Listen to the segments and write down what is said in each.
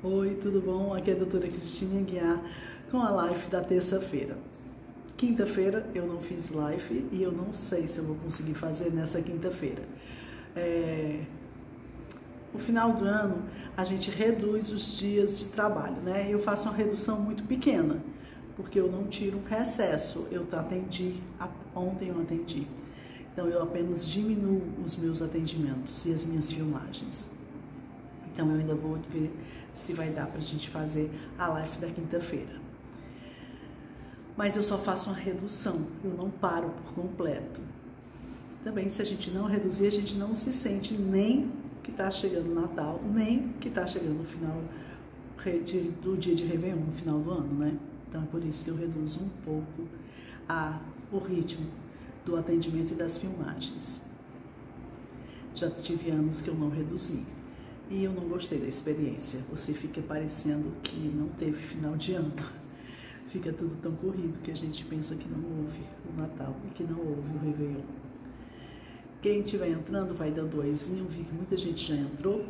Oi, tudo bom? Aqui é a doutora Cristina Guiar com a live da terça-feira. Quinta-feira eu não fiz live e eu não sei se eu vou conseguir fazer nessa quinta-feira. No final do ano a gente reduz os dias de trabalho, né? Eu faço uma redução muito pequena, porque eu não tiro um recesso. Ontem eu atendi. Então eu apenas diminuo os meus atendimentos e as minhas filmagens. Então eu ainda vou ver se vai dar pra gente fazer a live da quinta-feira. Mas eu só faço uma redução, eu não paro por completo. Também se a gente não reduzir, a gente não se sente nem que tá chegando o Natal, nem que tá chegando o final do dia de Réveillon, no final do ano, né? Então é por isso que eu reduzo um pouco o ritmo do atendimento e das filmagens. Já tive anos que eu não reduzi. E eu não gostei da experiência. Você fica parecendo que não teve final de ano. Fica tudo tão corrido que a gente pensa que não houve o Natal e que não houve o Réveillon. Quem estiver entrando vai dando oizinho. Vi que muita gente já entrou.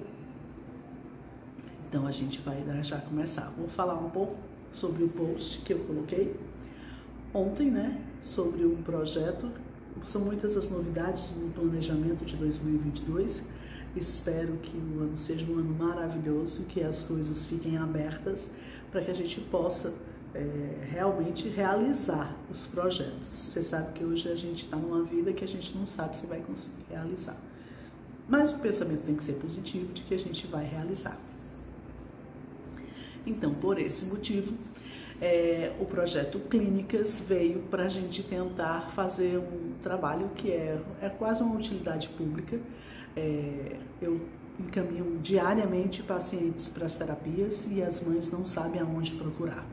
Então a gente vai já começar. Vou falar um pouco sobre o post que eu coloquei ontem, né? Sobre um projeto. São muitas as novidades no planejamento de 2022. Espero que o ano seja um ano maravilhoso, que as coisas fiquem abertas para que a gente possa realmente realizar os projetos. Você sabe que hoje a gente está numa vida que a gente não sabe se vai conseguir realizar. Mas o pensamento tem que ser positivo de que a gente vai realizar. Então, por esse motivo, o projeto Clínicas veio para a gente tentar fazer um trabalho que é quase uma utilidade pública. Eu encaminho diariamente pacientes para as terapias e as mães não sabem aonde procurar.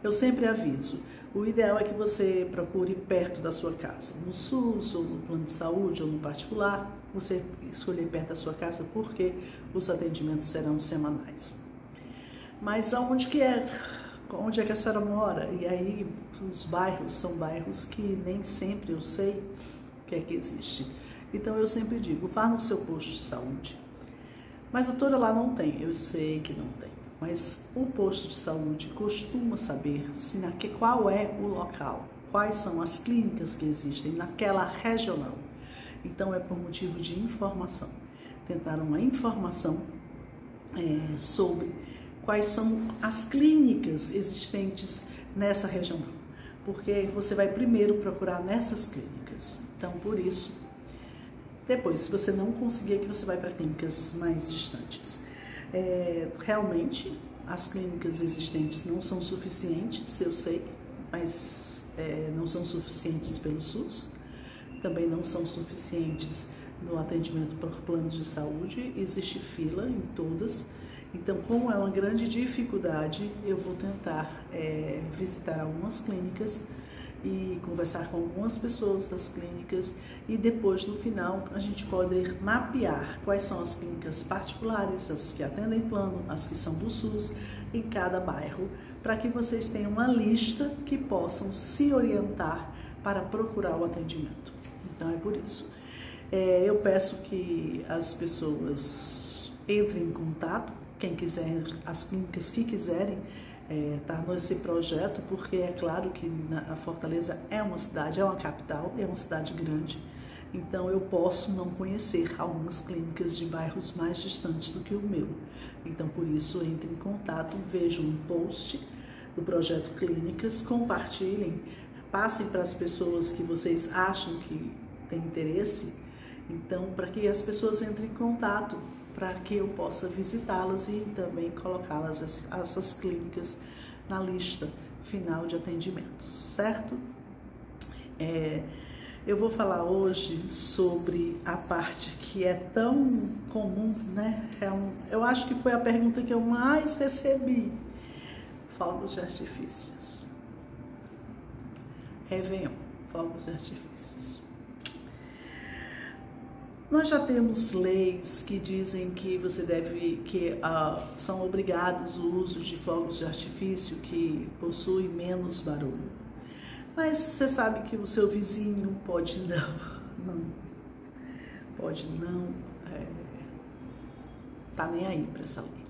Eu sempre aviso, o ideal é que você procure perto da sua casa, no SUS, ou no plano de saúde, ou no particular, você escolher perto da sua casa porque os atendimentos serão semanais. Mas onde é que a senhora mora? E aí os bairros são bairros que nem sempre eu sei o que é que existe. Então eu sempre digo, vá no seu posto de saúde. Mas doutora, lá não tem. Eu sei que não tem. Mas o posto de saúde costuma saber qual é o local, quais são as clínicas que existem naquela regional. Então é por motivo de informação. Tentar uma informação sobre quais são as clínicas existentes nessa região. Porque você vai primeiro procurar nessas clínicas. Então por isso, depois, se você não conseguir, que você vai para clínicas mais distantes. Realmente, as clínicas existentes não são suficientes, eu sei, mas não são suficientes pelo SUS. Também não são suficientes no atendimento por planos de saúde. Existe fila em todas. Então, como é uma grande dificuldade, eu vou tentar visitar algumas clínicas e conversar com algumas pessoas das clínicas e depois, no final, a gente pode mapear quais são as clínicas particulares, as que atendem plano, as que são do SUS, em cada bairro, para que vocês tenham uma lista que possam se orientar para procurar o atendimento. Então, é por isso. Eu peço que as pessoas entrem em contato, quem quiser, as clínicas que quiserem, tá nesse projeto, porque é claro que a Fortaleza é uma cidade, é uma capital, é uma cidade grande, então eu posso não conhecer algumas clínicas de bairros mais distantes do que o meu. Então por isso entre em contato, vejam um post do projeto Clínicas, compartilhem, passem para as pessoas que vocês acham que têm interesse, então para que as pessoas entrem em contato, para que eu possa visitá-las e também colocá-las, essas clínicas, na lista final de atendimentos, certo? Eu vou falar hoje sobre a parte que é tão comum, né? Eu acho que foi a pergunta que eu mais recebi. Fogos de artifícios. Réveillon, fogos de artifícios. Nós já temos leis que dizem que são obrigados o uso de fogos de artifício que possuem menos barulho. Mas você sabe que o seu vizinho pode não tá nem aí para essa lei.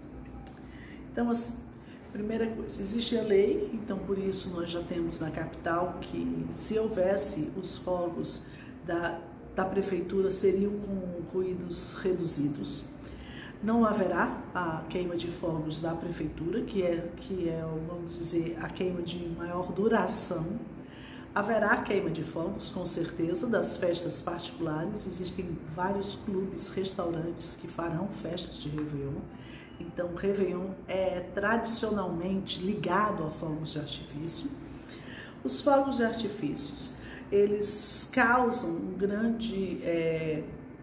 Então, assim, primeira coisa, existe a lei, então por isso nós já temos na capital que se houvesse os fogos da prefeitura seriam com ruídos reduzidos. Não haverá a queima de fogos da prefeitura, que é, vamos dizer, a queima de maior duração. Haverá queima de fogos, com certeza, das festas particulares. Existem vários clubes, restaurantes que farão festas de Réveillon. Então, o Réveillon é tradicionalmente ligado a fogos de artifício. Os fogos de artifícios, eles causam um grande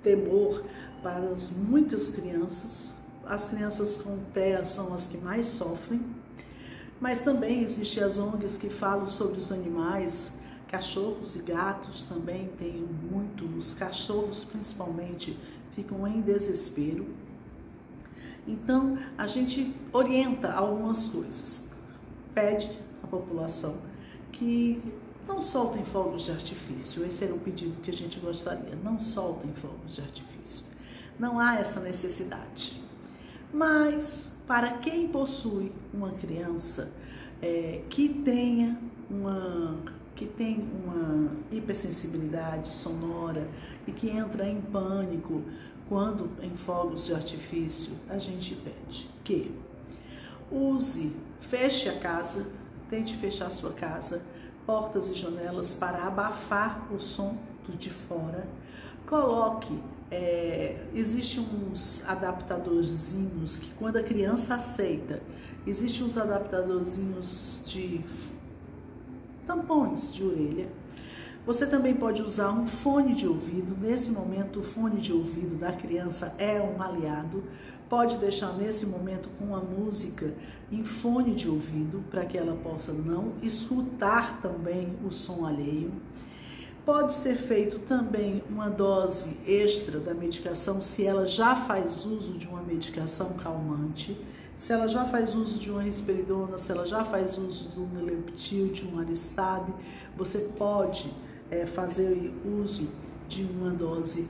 temor para muitas crianças. As crianças com TEA são as que mais sofrem, mas também existem as ONGs que falam sobre os animais, cachorros e gatos também tem muito, os cachorros principalmente ficam em desespero. Então a gente orienta algumas coisas, pede à população que não soltem fogos de artifício. Esse era o pedido que a gente gostaria, não soltem fogos de artifício. Não há essa necessidade. Mas, para quem possui uma criança que tem uma hipersensibilidade sonora e que entra em pânico quando em fogos de artifício, a gente pede que feche a casa, tente fechar a sua casa, portas e janelas para abafar o som do de fora. Coloque, existem uns adaptadorzinhos que quando a criança aceita, existem uns adaptadorzinhos de tampões de orelha. Você também pode usar um fone de ouvido. Nesse momento, o fone de ouvido da criança é um aliado. Pode deixar nesse momento com a música em fone de ouvido para que ela possa não escutar também o som alheio. Pode ser feito também uma dose extra da medicação se ela já faz uso de uma medicação calmante, se ela já faz uso de uma risperidona, se ela já faz uso de um Neleptil, de um Aristab, você pode fazer uso de uma dose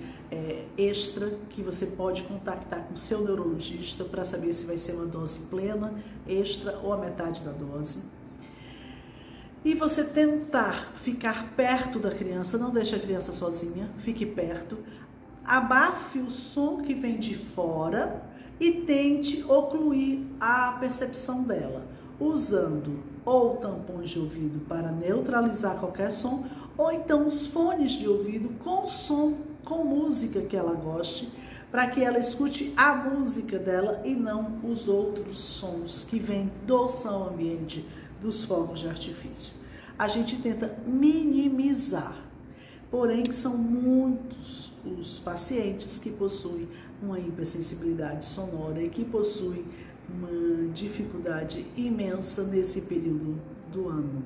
extra que você pode contactar com o seu neurologista para saber se vai ser uma dose plena, extra ou a metade da dose. E você tentar ficar perto da criança, não deixe a criança sozinha, fique perto, abafe o som que vem de fora e tente ocluir a percepção dela, usando ou tampões de ouvido para neutralizar qualquer som, ou então os fones de ouvido com som, com música que ela goste, para que ela escute a música dela e não os outros sons que vêm do som ambiente dos fogos de artifício. A gente tenta minimizar, porém são muitos os pacientes que possuem uma hipersensibilidade sonora e que possuem uma dificuldade imensa nesse período do ano.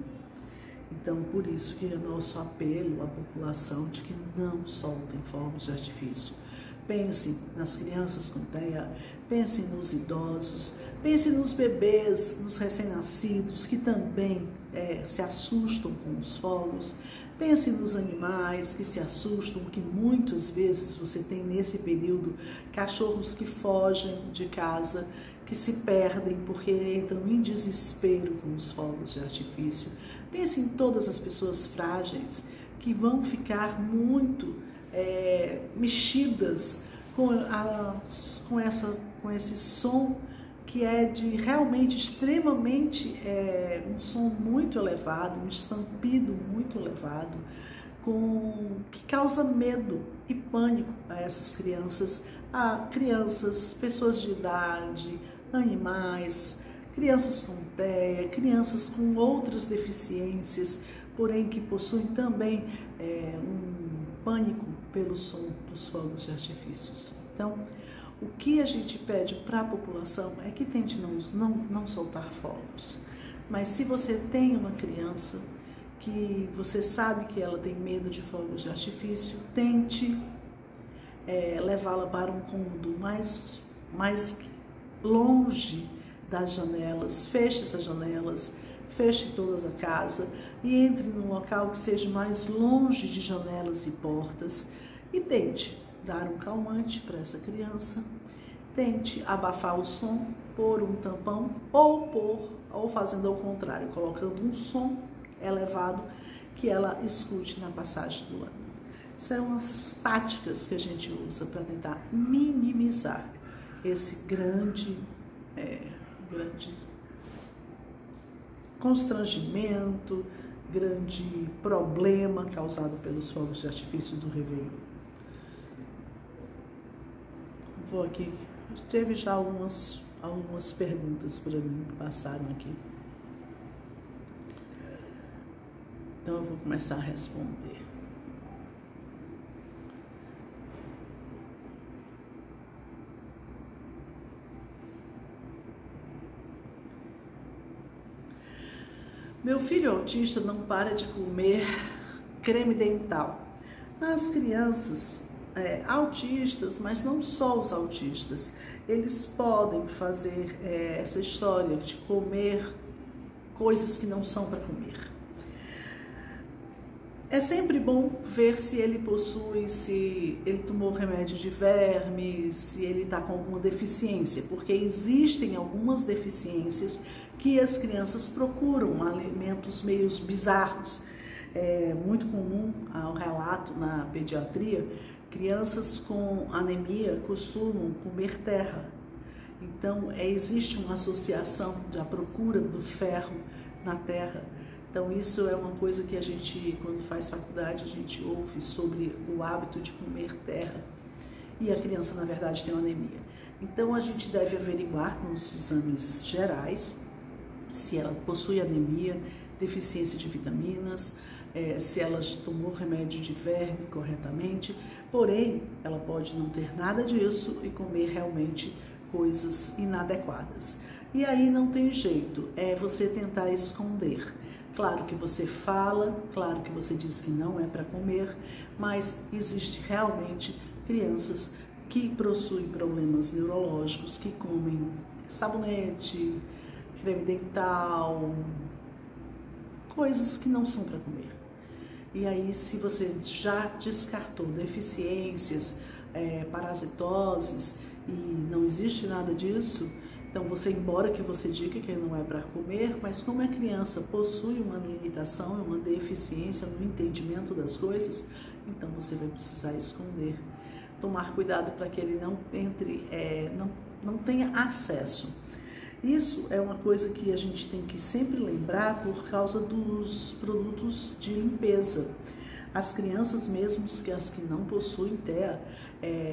Então, por isso que é nosso apelo à população de que não soltem fogos de artifício. Pense nas crianças com TEA, pense nos idosos, pense nos bebês, nos recém-nascidos que também se assustam com os fogos. Pense nos animais que se assustam, que muitas vezes você tem nesse período cachorros que fogem de casa, que se perdem porque entram em desespero com os fogos de artifício. Pense em todas as pessoas frágeis que vão ficar muito mexidas com esse som que é de realmente extremamente um som muito elevado, um estampido muito elevado, que causa medo e pânico a essas crianças, pessoas de idade, animais, crianças com TEA, crianças com outras deficiências, porém que possuem também um pânico pelo som dos fogos de artifícios. Então, o que a gente pede para a população é que tente não soltar fogos. Mas se você tem uma criança que você sabe que ela tem medo de fogos de artifício, tente levá-la para um cômodo mais longe das janelas, feche essas janelas, feche toda a casa e entre num local que seja mais longe de janelas e portas e tente dar um calmante para essa criança, tente abafar o som por um tampão ou fazendo ao contrário, colocando um som elevado que ela escute na passagem do ano. São as táticas que a gente usa para tentar minimizar esse grande constrangimento, grande problema causado pelos fogos de artifício do Réveillon. Vou aqui, teve já algumas perguntas para mim que passaram aqui. Então eu vou começar a responder. Meu filho autista não para de comer creme dental. As crianças autistas, mas não só os autistas, eles podem fazer essa história de comer coisas que não são para comer. É sempre bom ver se ele possui, se ele tomou remédio de verme, se ele está com alguma deficiência, porque existem algumas deficiências que as crianças procuram alimentos meio bizarros. É muito comum ao relato na pediatria, crianças com anemia costumam comer terra. Então, existe uma associação da procura do ferro na terra. Então, isso é uma coisa que a gente, quando faz faculdade, a gente ouve sobre o hábito de comer terra. E a criança, na verdade, tem uma anemia. Então, a gente deve averiguar nos exames gerais se ela possui anemia, deficiência de vitaminas, se ela tomou remédio de verme corretamente. Porém, ela pode não ter nada disso e comer realmente coisas inadequadas. E aí não tem jeito, é você tentar esconder. Claro que você fala, claro que você diz que não é para comer, mas existe realmente crianças que possuem problemas neurológicos, que comem sabonete, creme dental, coisas que não são para comer. E aí, se você já descartou deficiências, parasitoses e não existe nada disso, então você, embora que você diga que não é para comer, mas como a criança possui uma limitação, uma deficiência no entendimento das coisas, então você vai precisar esconder. Tomar cuidado para que ele não entre, não tenha acesso. Isso é uma coisa que a gente tem que sempre lembrar por causa dos produtos de limpeza. As crianças, mesmo que as que não possuem TEA,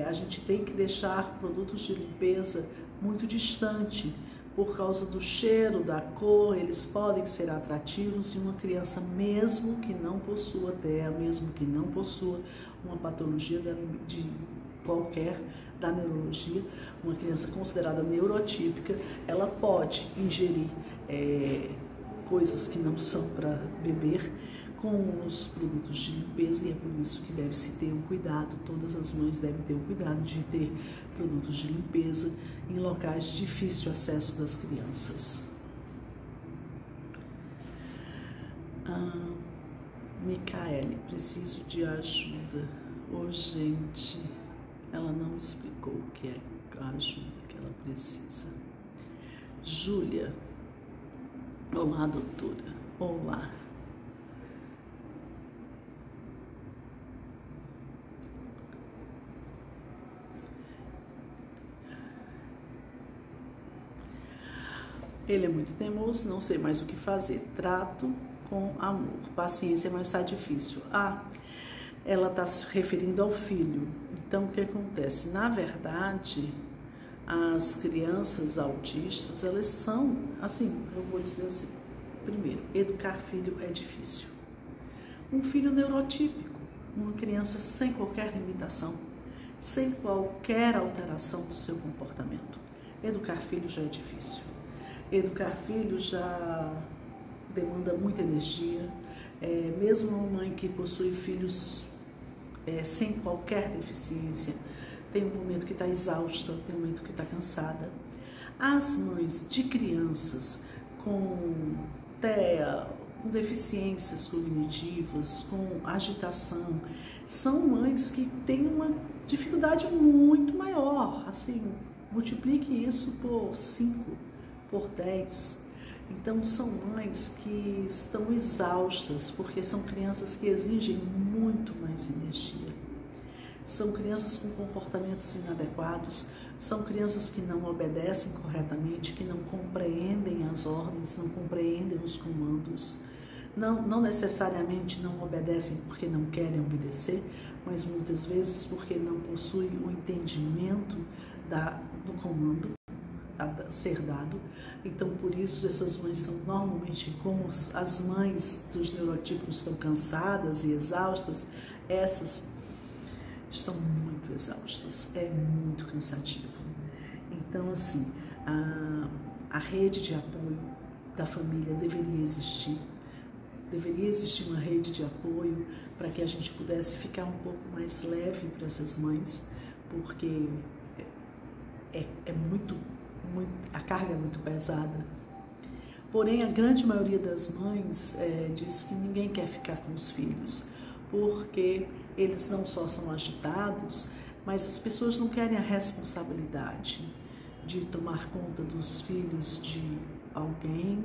a gente tem que deixar produtos de limpeza muito distante, por causa do cheiro, da cor, eles podem ser atrativos e uma criança, mesmo que não possua TEA, mesmo que não possua uma patologia de qualquer da neurologia, uma criança considerada neurotípica, ela pode ingerir coisas que não são para beber com os produtos de limpeza, e é por isso que deve-se ter um cuidado, todas as mães devem ter o cuidado de ter produtos de limpeza em locais de difícil acesso das crianças. Micaele, preciso de ajuda urgente. Ela não explicou o que é a ajuda que ela precisa. Júlia, olá, doutora. Olá. Ele é muito teimoso, não sei mais o que fazer. Trato com amor. Paciência, mas está difícil. Ela está se referindo ao filho. Então, o que acontece? Na verdade, as crianças autistas, elas são, assim, eu vou dizer assim, primeiro, educar filho é difícil. Um filho neurotípico, uma criança sem qualquer limitação, sem qualquer alteração do seu comportamento. Educar filho já é difícil. Educar filho já demanda muita energia. Mesmo uma mãe que possui filhos sem qualquer deficiência, tem um momento que está exausta, tem um momento que está cansada. As mães de crianças com TEA, com deficiências cognitivas, com agitação, são mães que têm uma dificuldade muito maior, assim, Multiplique isso por 5, por 10. Então, são mães que estão exaustas, porque são crianças que exigem muito mais energia. São crianças com comportamentos inadequados, são crianças que não obedecem corretamente, que não compreendem as ordens, não compreendem os comandos. Não necessariamente não obedecem porque não querem obedecer, mas muitas vezes porque não possuem o entendimento do comando a ser dado. Então, por isso, essas mães estão normalmente, como as mães dos neurotipos estão cansadas e exaustas, essas estão muito exaustas, é muito cansativo. Então, assim, a rede de apoio da família deveria existir uma rede de apoio para que a gente pudesse ficar um pouco mais leve para essas mães, porque a carga é muito pesada. Porém, a grande maioria das mães diz que ninguém quer ficar com os filhos, porque eles não só são agitados, mas as pessoas não querem a responsabilidade de tomar conta dos filhos de alguém.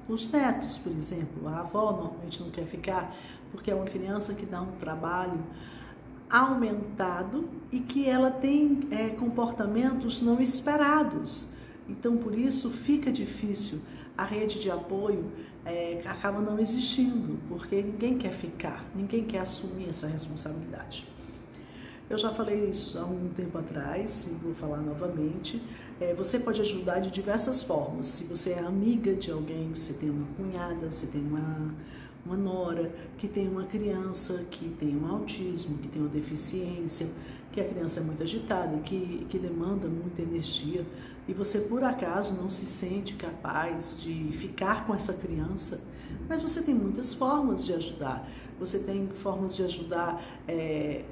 Os netos, por exemplo, a avó normalmente não quer ficar, porque é uma criança que dá um trabalho aumentado e que ela tem comportamentos não esperados. Então, por isso, fica difícil. A rede de apoio acaba não existindo, porque ninguém quer ficar, ninguém quer assumir essa responsabilidade. Eu já falei isso há um tempo atrás e vou falar novamente. Você pode ajudar de diversas formas. Se você é amiga de alguém, você tem uma cunhada, você tem uma nora que tem uma criança que tem um autismo, que tem uma deficiência, que a criança é muito agitada, que demanda muita energia, e você por acaso não se sente capaz de ficar com essa criança, mas você tem muitas formas de ajudar. Você tem formas de ajudar,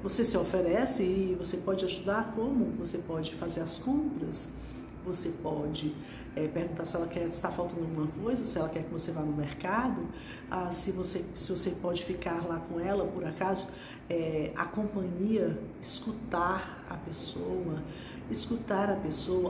você se oferece e você pode ajudar como? Você pode fazer as compras, você pode perguntar se ela quer, se está faltando alguma coisa, se ela quer que você vá no mercado, se você pode ficar lá com ela, por acaso, a companhia, escutar a pessoa,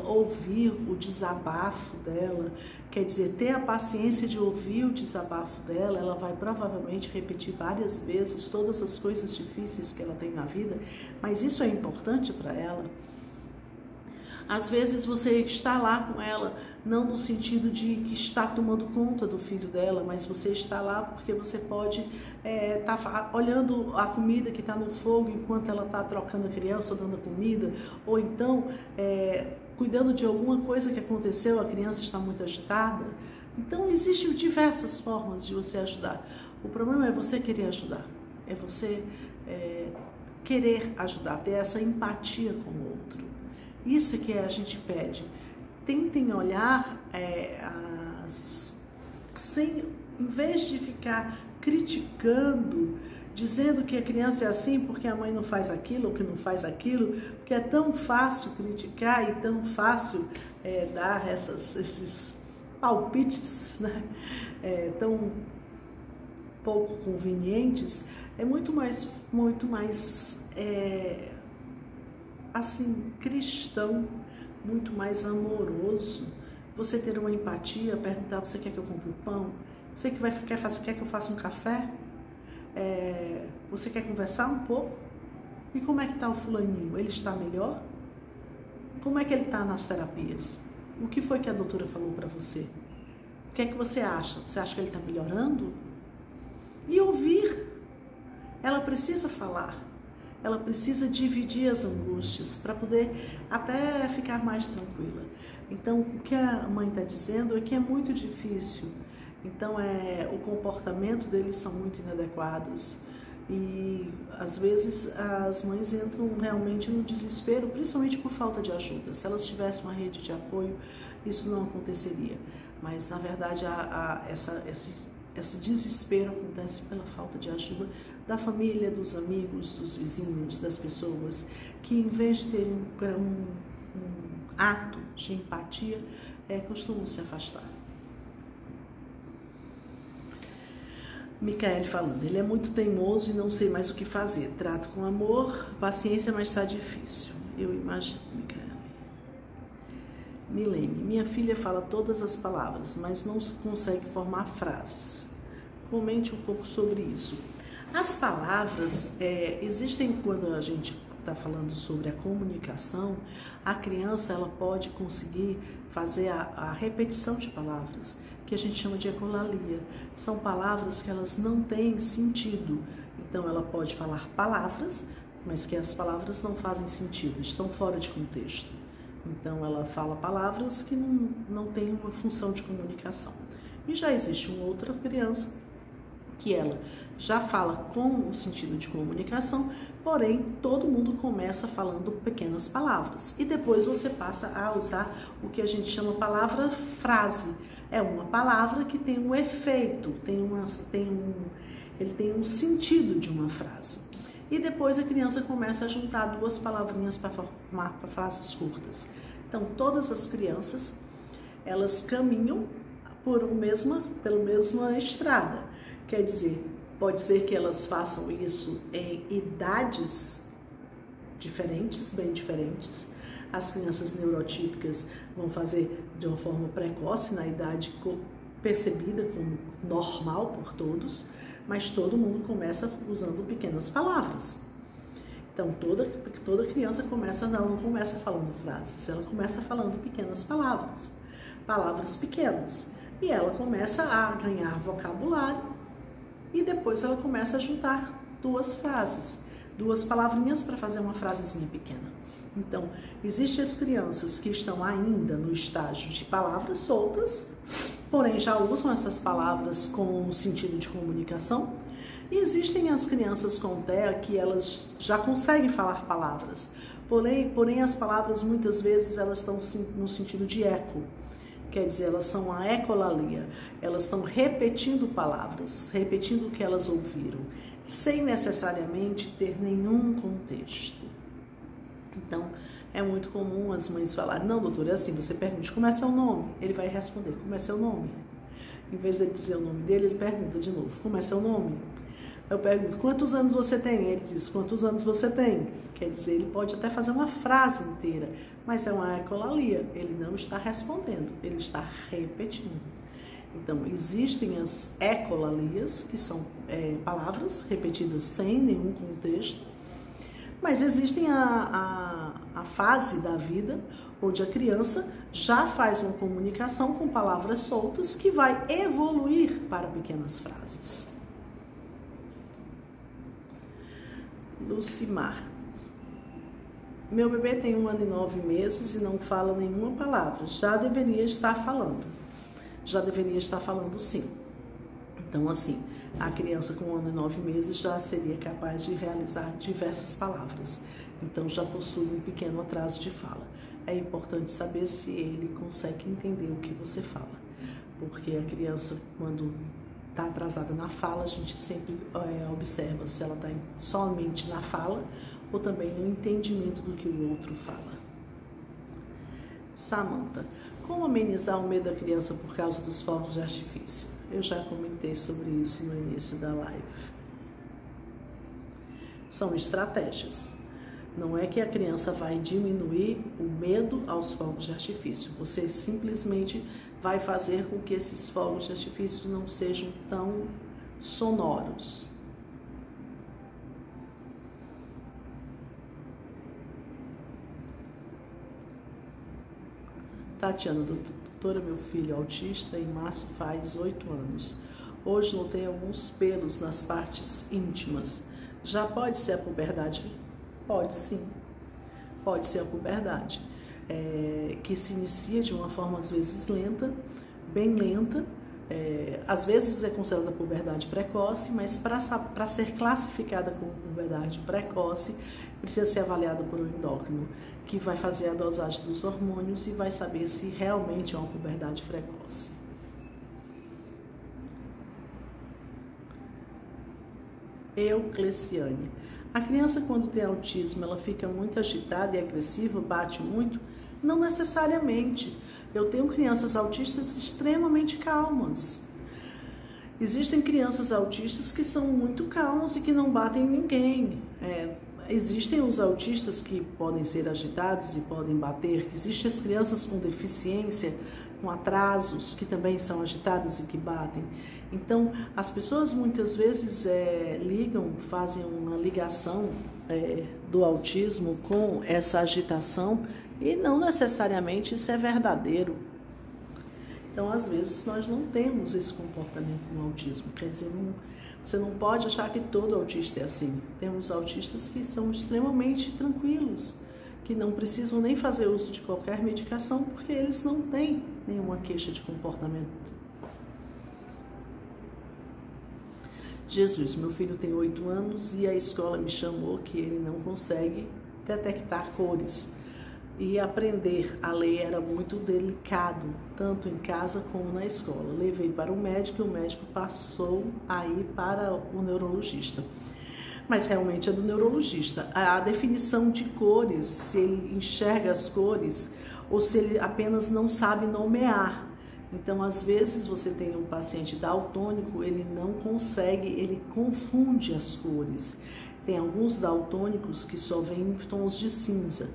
ouvir o desabafo dela, quer dizer, ter a paciência de ouvir o desabafo dela. Ela vai provavelmente repetir várias vezes todas as coisas difíceis que ela tem na vida, mas isso é importante para ela. Às vezes você está lá com ela, não no sentido de que está tomando conta do filho dela, mas você está lá porque você pode estar olhando a comida que está no fogo enquanto ela está trocando a criança, dando comida, ou então cuidando de alguma coisa que aconteceu, a criança está muito agitada. Então, existem diversas formas de você ajudar. O problema é você querer ajudar, é você querer ajudar, ter essa empatia com o outro. Isso que a gente pede. Tentem olhar, em vez de ficar criticando, dizendo que a criança é assim porque a mãe não faz aquilo ou que não faz aquilo, porque é tão fácil criticar e tão fácil dar esses palpites, né? Tão pouco convenientes. É muito mais assim, cristão, muito mais amoroso. Você ter uma empatia, perguntar: você quer que eu compre o pão? Você quer que eu faça um café? Você quer conversar um pouco? E como é que está o fulaninho? Ele está melhor? Como é que ele está nas terapias? O que foi que a doutora falou para você? O que é que você acha? Você acha que ele está melhorando? E ouvir. Ela precisa falar. Ela precisa dividir as angústias para poder até ficar mais tranquila. Então, o que a mãe está dizendo é que é muito difícil. Então, o comportamento deles são muito inadequados. E, às vezes, as mães entram realmente no desespero, principalmente por falta de ajuda. Se elas tivessem uma rede de apoio, isso não aconteceria. Mas, na verdade, esse desespero acontece pela falta de ajuda da família, dos amigos, dos vizinhos, das pessoas, que em vez de terem um ato de empatia, costumam se afastar. Micaele falando: ele é muito teimoso e não sei mais o que fazer. Trato com amor, paciência, mas está difícil. Eu imagino, Micaele. Milene, minha filha fala todas as palavras, mas não consegue formar frases. Comente um pouco sobre isso. As palavras existem quando a gente está falando sobre a comunicação. A criança ela pode conseguir fazer a repetição de palavras, que a gente chama de ecolalia. São palavras que elas não têm sentido. Então ela pode falar palavras, mas que as palavras não fazem sentido, estão fora de contexto. Então ela fala palavras que não têm uma função de comunicação. E já existe uma outra criança que ela já fala com o sentido de comunicação, porém todo mundo começa falando pequenas palavras. E depois você passa a usar o que a gente chama palavra frase. É uma palavra que tem um efeito, ele tem um sentido de uma frase. E depois a criança começa a juntar duas palavrinhas para formar frases curtas. Então, todas as crianças, elas caminham pela mesma estrada. Quer dizer, pode ser que elas façam isso em idades diferentes, bem diferentes. As crianças neurotípicas vão fazer de uma forma precoce, na idade percebida como normal por todos, mas todo mundo começa usando pequenas palavras. Então, toda criança não começa falando frases, ela começa falando pequenas palavras, palavras pequenas. E ela começa a ganhar vocabulário e depois ela começa a juntar duas frases, duas palavrinhas para fazer uma frasezinha pequena. Então, existem as crianças que estão ainda no estágio de palavras soltas, porém já usam essas palavras com um sentido de comunicação. E existem as crianças com TEA que elas já conseguem falar palavras, porém as palavras muitas vezes elas estão no sentido de eco, quer dizer, elas são a ecolalia, elas estão repetindo palavras, repetindo o que elas ouviram, sem necessariamente ter nenhum contexto. Então, é muito comum as mães falarem, não, doutora, é assim, você pergunta, como é seu nome? Ele vai responder, como é seu nome? Em vez de dizer o nome dele, ele pergunta de novo, como é seu nome? Eu pergunto, quantos anos você tem? Ele diz, quantos anos você tem? Quer dizer, ele pode até fazer uma frase inteira, mas é uma ecolalia, ele não está respondendo, ele está repetindo. Então, existem as ecolalias, que são palavras repetidas sem nenhum contexto, mas existem a fase da vida onde a criança já faz uma comunicação com palavras soltas que vai evoluir para pequenas frases. Lucimar. Meu bebê tem 1 ano e 9 meses e não fala nenhuma palavra. Já deveria estar falando. Já deveria estar falando sim. Então, assim, a criança com 1 ano e 9 meses já seria capaz de realizar diversas palavras. Então, já possui um pequeno atraso de fala. É importante saber se ele consegue entender o que você fala. Porque a criança, quando está atrasada na fala, a gente sempre observa se ela está somente na fala ou também no entendimento do que o outro fala. Samantha, como amenizar o medo da criança por causa dos fogos de artifício? Eu já comentei sobre isso no início da live. São estratégias. Não é que a criança vai diminuir o medo aos fogos de artifício. Você simplesmente vai fazer com que esses fogos de artifício não sejam tão sonoros. Tatiana, doutora, meu filho é autista, em março faz 8 anos. Hoje notei alguns pelos nas partes íntimas. Já pode ser a puberdade? Pode sim, pode ser a puberdade. Que se inicia de uma forma às vezes lenta, bem lenta, às vezes é considerada puberdade precoce, mas para ser classificada como puberdade precoce, precisa ser avaliada por um endócrino, que vai fazer a dosagem dos hormônios e vai saber se realmente é uma puberdade precoce. Eucleciane. A criança, quando tem autismo, ela fica muito agitada e agressiva, bate muito? Não necessariamente. Eu tenho crianças autistas extremamente calmas. Existem crianças autistas que são muito calmas e que não batem em ninguém. existem os autistas que podem ser agitados e podem bater, que existem as crianças com deficiência, com atrasos, que também são agitadas e que batem. Então, as pessoas muitas vezes ligam, fazem uma ligação do autismo com essa agitação e não necessariamente isso é verdadeiro. Então, às vezes, nós não temos esse comportamento no autismo, quer dizer, você não pode achar que todo autista é assim. Temos autistas que são extremamente tranquilos, que não precisam nem fazer uso de qualquer medicação, porque eles não têm nenhuma queixa de comportamento. Jesus, meu filho tem 8 anos e a escola me chamou que ele não consegue detectar cores. E aprender a ler era muito delicado, tanto em casa como na escola. Levei para o médico e o médico passou a ir para o neurologista. Mas realmente é do neurologista. A definição de cores, se ele enxerga as cores ou se ele apenas não sabe nomear. Então, às vezes, você tem um paciente daltônico, ele não consegue, ele confunde as cores. Tem alguns daltônicos que só veem tons de cinza,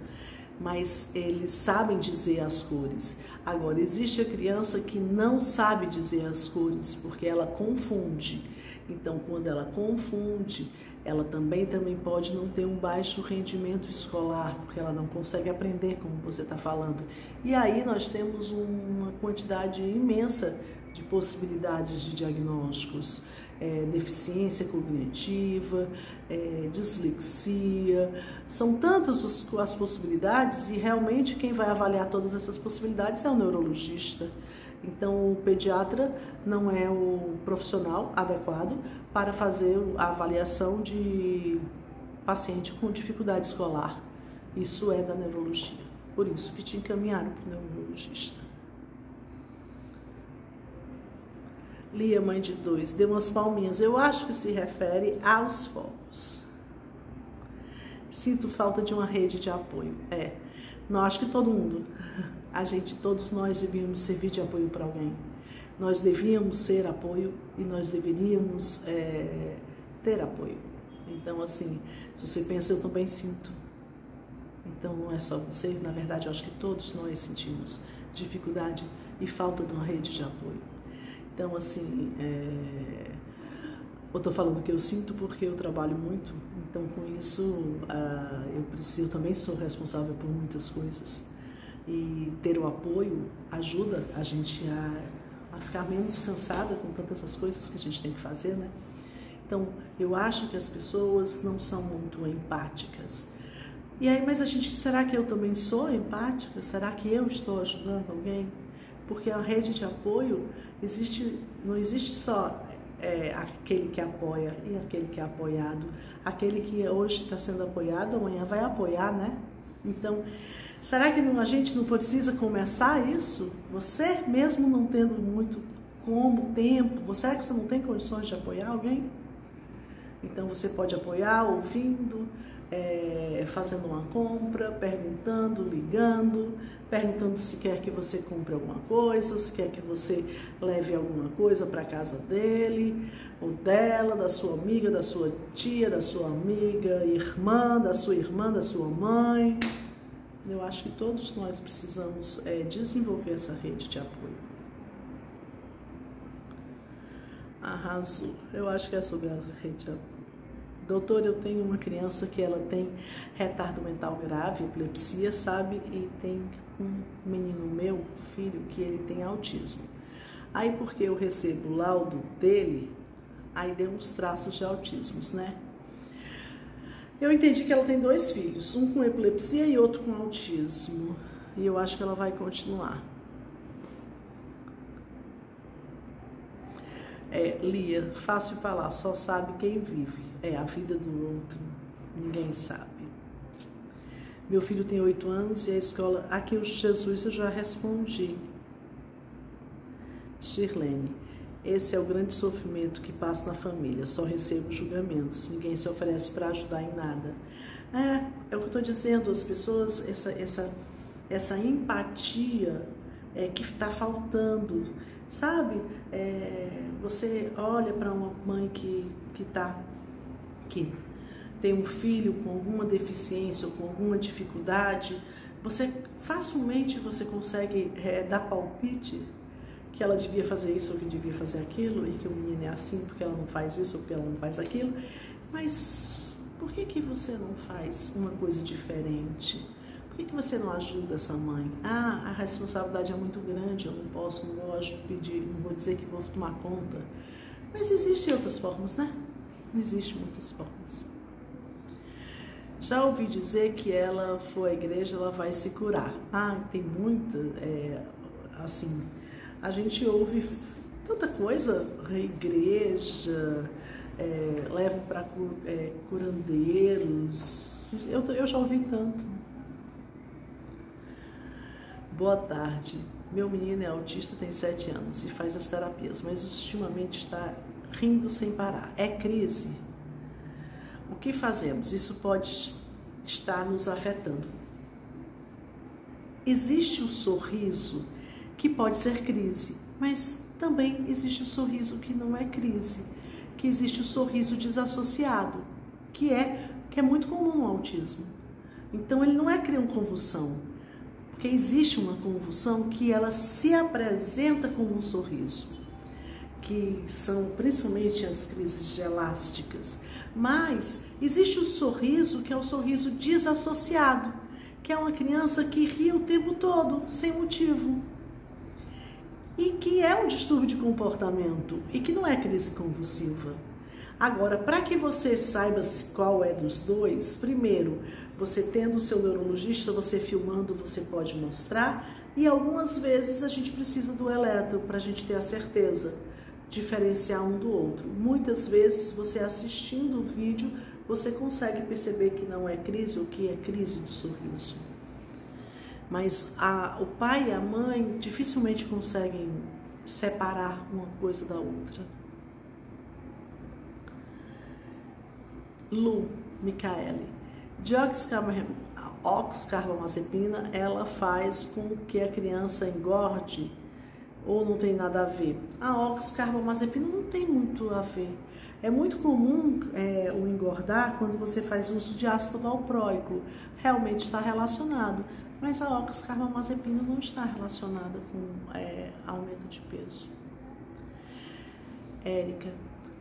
mas eles sabem dizer as cores. Agora, existe a criança que não sabe dizer as cores, porque ela confunde. Então, quando ela confunde, ela também pode não ter um baixo rendimento escolar, porque ela não consegue aprender como você está falando. E aí nós temos uma quantidade imensa de possibilidades de diagnósticos. Deficiência cognitiva, dislexia, são tantas as possibilidades e realmente quem vai avaliar todas essas possibilidades é o neurologista. Então o pediatra não é o profissional adequado para fazer a avaliação de paciente com dificuldade escolar. Isso é da neurologia, por isso que te encaminharam para o neurologista. Lia, mãe de 2, deu umas palminhas. Eu acho que se refere aos fogos. Sinto falta de uma rede de apoio. Não acho que todo mundo. Todos nós devíamos servir de apoio para alguém. Nós devíamos ser apoio e nós deveríamos ter apoio. Então, assim, se você pensa, eu também sinto. Então, não é só você. Na verdade, eu acho que todos nós sentimos dificuldade e falta de uma rede de apoio. Então, assim, eu estou falando que eu sinto porque eu trabalho muito, então com isso eu também sou responsável por muitas coisas. E ter o apoio ajuda a gente a ficar menos cansada com tantas essas coisas que a gente tem que fazer, né? Então, eu acho que as pessoas não são muito empáticas. E aí, mas será que eu também sou empática? Será que eu estou ajudando alguém? Porque a rede de apoio não existe só aquele que apoia e aquele que é apoiado. Aquele que hoje está sendo apoiado, amanhã vai apoiar, né? Então, será que a gente não precisa começar isso? Você mesmo não tendo muito tempo, será que você não tem condições de apoiar alguém? Então, você pode apoiar ouvindo, fazendo uma compra, perguntando, ligando, perguntando se quer que você compre alguma coisa, se quer que você leve alguma coisa para casa dele, ou dela, da sua amiga, da sua tia, da sua amiga, irmã, da sua mãe. Eu acho que todos nós precisamos desenvolver essa rede de apoio. Arrasou. Eu acho que é sobre a rede de apoio. Doutor, eu tenho uma criança que ela tem retardo mental grave, epilepsia, sabe? E tem um menino meu, filho, que ele tem autismo. Aí, porque eu recebo o laudo dele, aí deu uns traços de autismo, né? Eu entendi que ela tem 2 filhos, um com epilepsia e outro com autismo. E eu acho que ela vai continuar. Lia, fácil falar, só sabe quem vive. A vida do outro, ninguém sabe. Meu filho tem 8 anos e a escola... Aqui o Jesus eu já respondi. Shirlene, esse é o grande sofrimento que passa na família. Só recebo julgamentos, ninguém se oferece para ajudar em nada. É o que eu estou dizendo, as pessoas, essa empatia que está faltando. Sabe, você olha para uma mãe que tem um filho com alguma deficiência ou com alguma dificuldade, facilmente você consegue dar palpite que ela devia fazer isso ou que devia fazer aquilo, e que o menino é assim porque ela não faz isso ou porque ela não faz aquilo. Mas por que você não faz uma coisa diferente? Por que você não ajuda essa mãe? Ah, a responsabilidade é muito grande, eu não posso, não gosto de pedir, não vou dizer que vou tomar conta. Mas existem outras formas, né? Existem muitas formas. Já ouvi dizer que ela foi à igreja, ela vai se curar. Ah, tem muita, assim, a gente ouve tanta coisa, igreja, levam para curandeiros, eu já ouvi tanto. Boa tarde, meu menino é autista, tem 7 anos e faz as terapias, mas ultimamente está rindo sem parar. É crise? O que fazemos? Isso pode estar nos afetando. Existe o sorriso que pode ser crise, mas também existe o sorriso que não é crise, que existe o sorriso desassociado, que é muito comum no autismo. Então ele não é criar uma convulsão, porque existe uma convulsão que ela se apresenta como um sorriso, que são principalmente as crises gelásticas. Mas existe o sorriso que é o sorriso desassociado, que é uma criança que ri o tempo todo, sem motivo. E que é um distúrbio de comportamento e que não é crise convulsiva. Agora, para que você saiba qual é dos dois, primeiro, você tendo o seu neurologista, você filmando, você pode mostrar, e algumas vezes a gente precisa do eletro para a gente ter a certeza, diferenciar um do outro. Muitas vezes, você assistindo o vídeo, você consegue perceber que não é crise ou que é crise de sorriso. Mas o pai e a mãe dificilmente conseguem separar uma coisa da outra. Lu Micaele, oxcarbamazepina, ela faz com que a criança engorde ou não tem nada a ver? A oxcarbamazepina não tem muito a ver. É muito comum o engordar quando você faz uso de ácido valproico. Realmente está relacionado, mas a oxcarbamazepina não está relacionada com aumento de peso. Érica,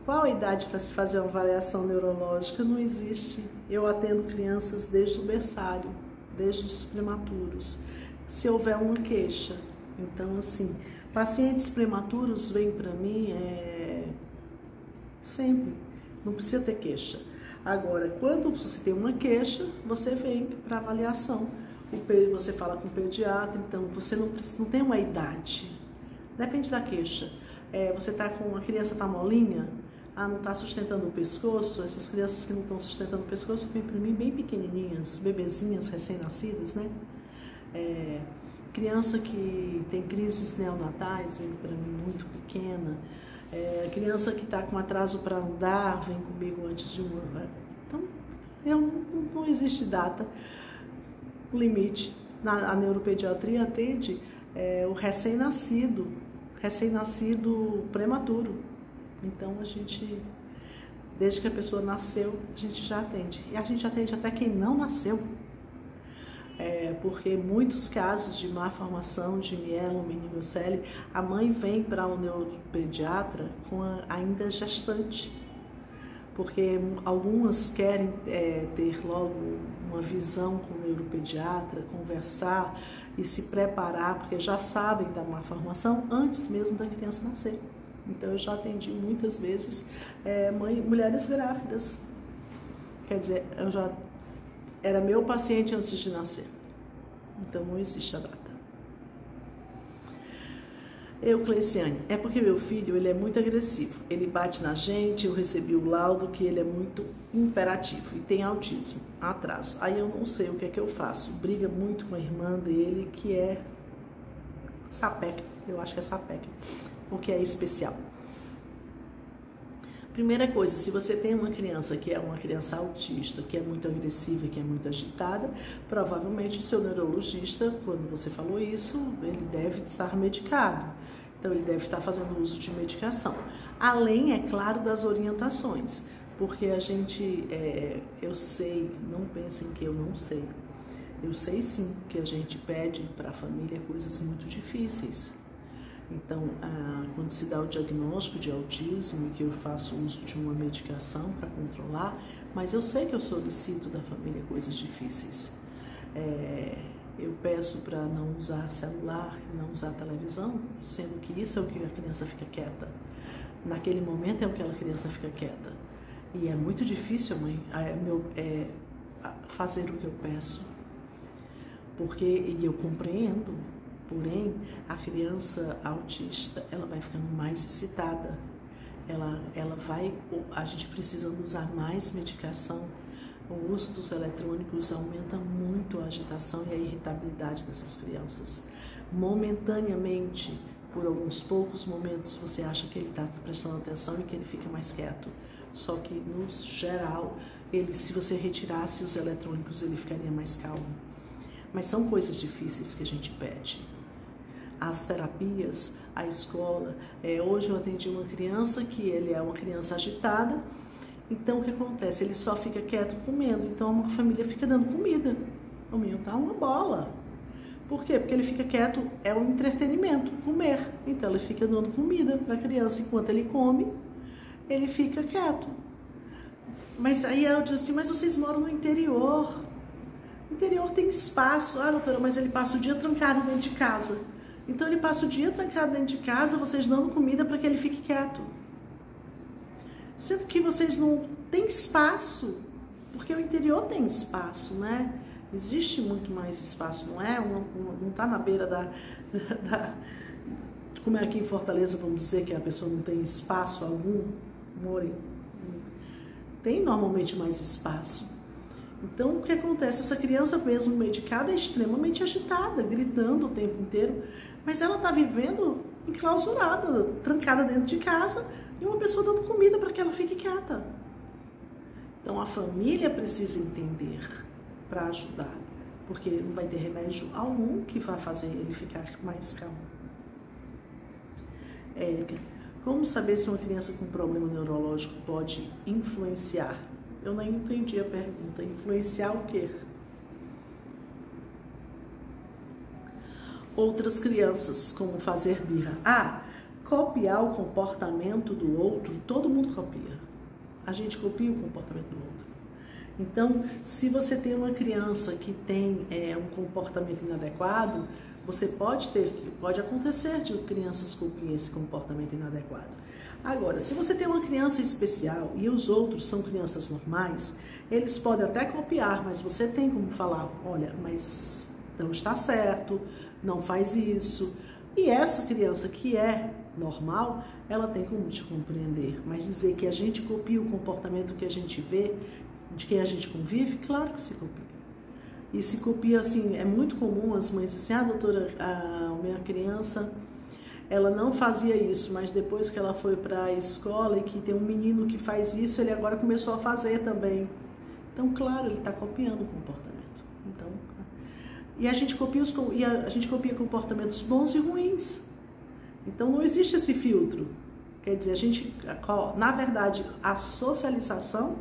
qual a idade para se fazer uma avaliação neurológica? Não existe. Eu atendo crianças desde o berçário, desde os prematuros, se houver uma queixa. Então, assim, pacientes prematuros vêm para mim sempre, não precisa ter queixa. Agora, quando você tem uma queixa, você vem para avaliação. Você fala com o pediatra, então você não tem uma idade. Depende da queixa. Você tá com a criança tá molinha, não está sustentando o pescoço. Essas crianças que não estão sustentando o pescoço vêm para mim bem pequenininhas, bebezinhas recém-nascidas, né? Criança que tem crises neonatais vem para mim muito pequena. Criança que está com atraso para andar vem comigo antes de 1 ano. Então, não existe data, limite. A neuropediatria atende o recém-nascido prematuro. Então, a gente, desde que a pessoa nasceu, a gente já atende. E a gente atende até quem não nasceu. Porque muitos casos de má formação de mielomeningocele, a mãe vem para o neuropediatra ainda gestante, porque algumas querem ter logo uma visão com o neuropediatra, conversar e se preparar, porque já sabem da má formação antes mesmo da criança nascer. Então eu já atendi muitas vezes mulheres grávidas, quer dizer, era meu paciente antes de nascer. Então não existe a data. Cleiciane, é porque meu filho ele é muito agressivo. Ele bate na gente, eu recebi o laudo que ele é muito imperativo e tem autismo, atraso. Aí eu não sei o que é que eu faço. Briga muito com a irmã dele, que é sapeca. Eu acho que é sapeca, porque é especial. Primeira coisa, se você tem uma criança que é uma criança autista, que é muito agressiva, que é muito agitada, provavelmente o seu neurologista, quando você falou isso, ele deve estar medicado. Então, ele deve estar fazendo uso de medicação. Além, é claro, das orientações. porque eu sei, não pensem que eu não sei. Eu sei sim que a gente pede para a família coisas muito difíceis. Então, quando se dá o diagnóstico de autismo e que eu faço uso de uma medicação para controlar, mas eu sei que eu solicito da família coisas difíceis. Eu peço para não usar celular, não usar televisão, sendo que isso é o que a criança fica quieta. Naquele momento é o que a criança fica quieta. E é muito difícil, mãe, fazer o que eu peço. E eu compreendo, porém, a criança autista, ela vai ficando mais excitada. A gente precisando usar mais medicação. O uso dos eletrônicos aumenta muito a agitação e a irritabilidade dessas crianças. Momentaneamente, por alguns poucos momentos, você acha que ele está prestando atenção e que ele fica mais quieto. Só que, no geral, se você retirasse os eletrônicos, ele ficaria mais calmo. Mas são coisas difíceis que a gente pede. As terapias, a escola. Hoje eu atendi uma criança que ele é uma criança agitada. Então, o que acontece? Ele só fica quieto comendo. Então, a família fica dando comida. O menino tá uma bola. Por quê? Porque ele fica quieto, é um entretenimento, comer. Então, ele fica dando comida para a criança. Enquanto ele come, ele fica quieto. Mas aí eu disse assim, mas vocês moram no interior. No interior tem espaço. Ah, doutora, mas ele passa o dia trancado dentro de casa. Então, ele passa o dia trancado dentro de casa, vocês dando comida para que ele fique quieto. Sendo que vocês não têm espaço, porque o interior tem espaço, né? Existe muito mais espaço, não é? Não está na beira como é aqui em Fortaleza, vamos dizer que a pessoa não tem espaço algum, tem normalmente mais espaço. Então, o que acontece? Essa criança mesmo medicada é extremamente agitada, gritando o tempo inteiro, mas ela está vivendo enclausurada, trancada dentro de casa, e uma pessoa dando comida para que ela fique quieta. Então, a família precisa entender para ajudar, porque não vai ter remédio algum que vá fazer ele ficar mais calmo. Érica, como saber se uma criança com problema neurológico pode influenciar? Eu nem entendi a pergunta. Influenciar o quê? Outras crianças, como fazer birra. Copiar o comportamento do outro, todo mundo copia. A gente copia o comportamento do outro. Então, se você tem uma criança que tem um comportamento inadequado, pode acontecer de crianças copiem esse comportamento inadequado. Agora, se você tem uma criança especial e os outros são crianças normais, eles podem até copiar, mas você tem como falar, olha, mas não está certo, não faz isso. E essa criança que é normal, ela tem como te compreender. Mas dizer que a gente copia o comportamento que a gente vê, de quem a gente convive, claro que se copia. E se copia, assim, é muito comum as mães dizem assim, doutora, a minha criança, ela não fazia isso, mas depois que ela foi para a escola e que tem um menino que faz isso, ele agora começou a fazer também. Então, claro, ele está copiando o comportamento. Então, e a gente copia comportamentos bons e ruins. Então, não existe esse filtro. Quer dizer, na verdade, a socialização,